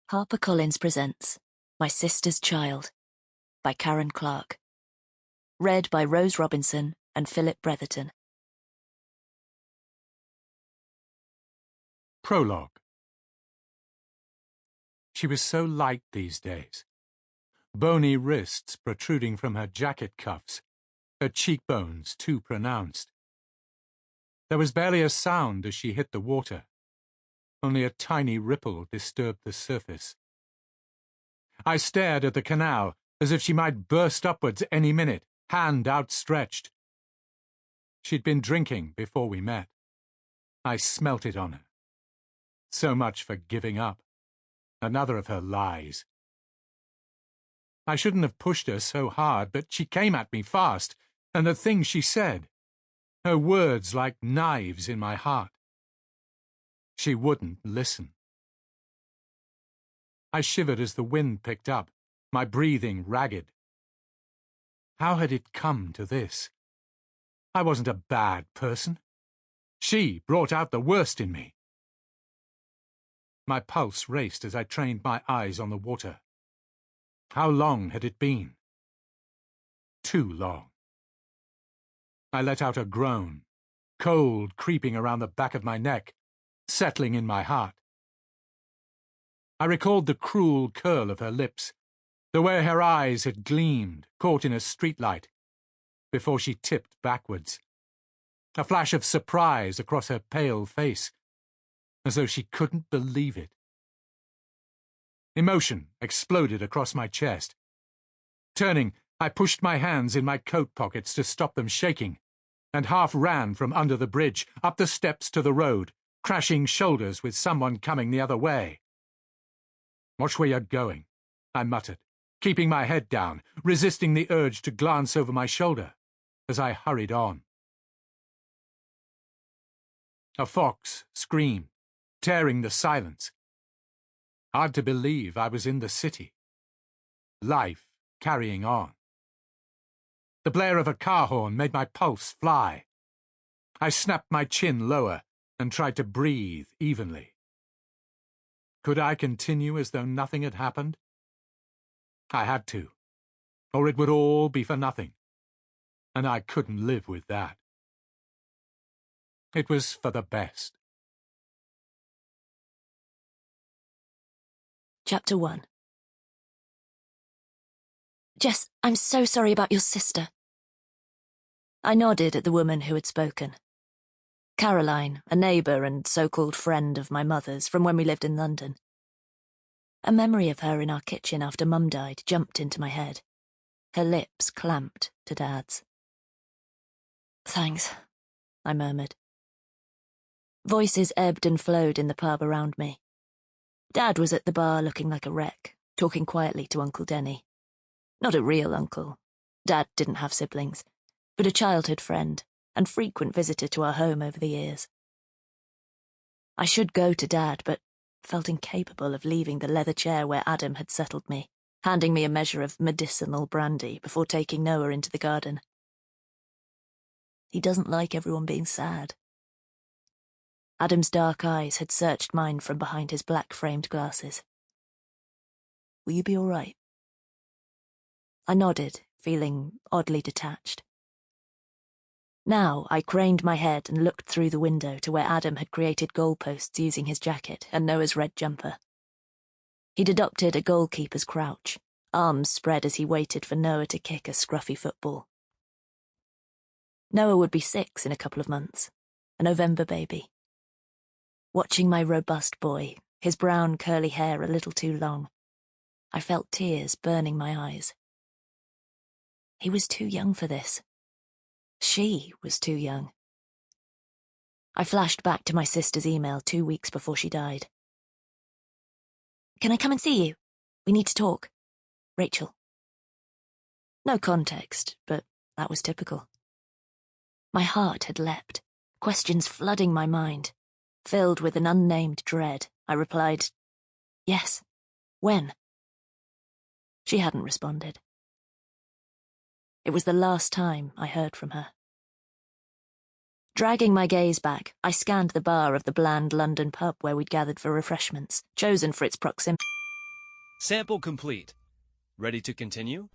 HarperCollins presents My Sister's Child by Karen Clarke. Read by Rose Robinson and Philip Bretherton. Prologue. She was so light these days. Bony wrists protruding from her jacket cuffs, her cheekbones too pronounced. There was barely a sound as she hit the water. Only a tiny ripple disturbed the surface. I stared at the canal as if she might burst upwards any minute, hand outstretched. She'd been drinking before we met. I smelt it on her. So much for giving up. Another of her lies. I shouldn't have pushed her so hard, but she came at me fast, and the things she said, her words like knives in my heart. She wouldn't listen. I shivered as the wind picked up, my breathing ragged. How had it come to this? I wasn't a bad person. She brought out the worst in me. My pulse raced as I trained my eyes on the water. How long had it been? Too long. I let out a groan, cold creeping around the back of my neck, settling in my heart. I recalled the cruel curl of her lips, the way her eyes had gleamed, caught in a streetlight, before she tipped backwards. A flash of surprise across her pale face, as though she couldn't believe it. Emotion exploded across my chest. Turning, I pushed my hands in my coat pockets to stop them shaking, and half ran from under the bridge, up the steps to the road, crashing shoulders with someone coming the other way. "Watch where you're going," I muttered, keeping my head down, resisting the urge to glance over my shoulder as I hurried on. A fox screamed, tearing the silence. Hard to believe I was in the city. Life carrying on. The blare of a car horn made my pulse fly. I snapped my chin lower and tried to breathe evenly. Could I continue as though nothing had happened? I had to, or it would all be for nothing, and I couldn't live with that. It was for the best. Chapter 1. Jess, I'm so sorry about your sister. I nodded at the woman who had spoken. Caroline, a neighbour and so-called friend of my mother's from when we lived in London. A memory of her in our kitchen after Mum died jumped into my head. Her lips clamped to Dad's. Thanks, I murmured. Voices ebbed and flowed in the pub around me. Dad was at the bar looking like a wreck, talking quietly to Uncle Denny. Not a real uncle. Dad didn't have siblings, but a childhood friend and frequent visitor to our home over the years. I should go to Dad, but felt incapable of leaving the leather chair where Adam had settled me, handing me a measure of medicinal brandy before taking Noah into the garden. He doesn't like everyone being sad. Adam's dark eyes had searched mine from behind his black-framed glasses. Will you be all right? I nodded, feeling oddly detached. Now I craned my head and looked through the window to where Adam had created goalposts using his jacket and Noah's red jumper. He'd adopted a goalkeeper's crouch, arms spread as he waited for Noah to kick a scruffy football. Noah would be 6 in a couple of months, a November baby. Watching my robust boy, his brown curly hair a little too long, I felt tears burning my eyes. He was too young for this. She was too young. I flashed back to my sister's email 2 weeks before she died. Can I come and see you? We need to talk. Rachel. No context, but that was typical. My heart had leapt, questions flooding my mind. Filled with an unnamed dread, I replied, yes. When? She hadn't responded. It was the last time I heard from her. Dragging my gaze back, I scanned the bar of the bland London pub where we'd gathered for refreshments, chosen for its proximity. Sample complete. Ready to continue?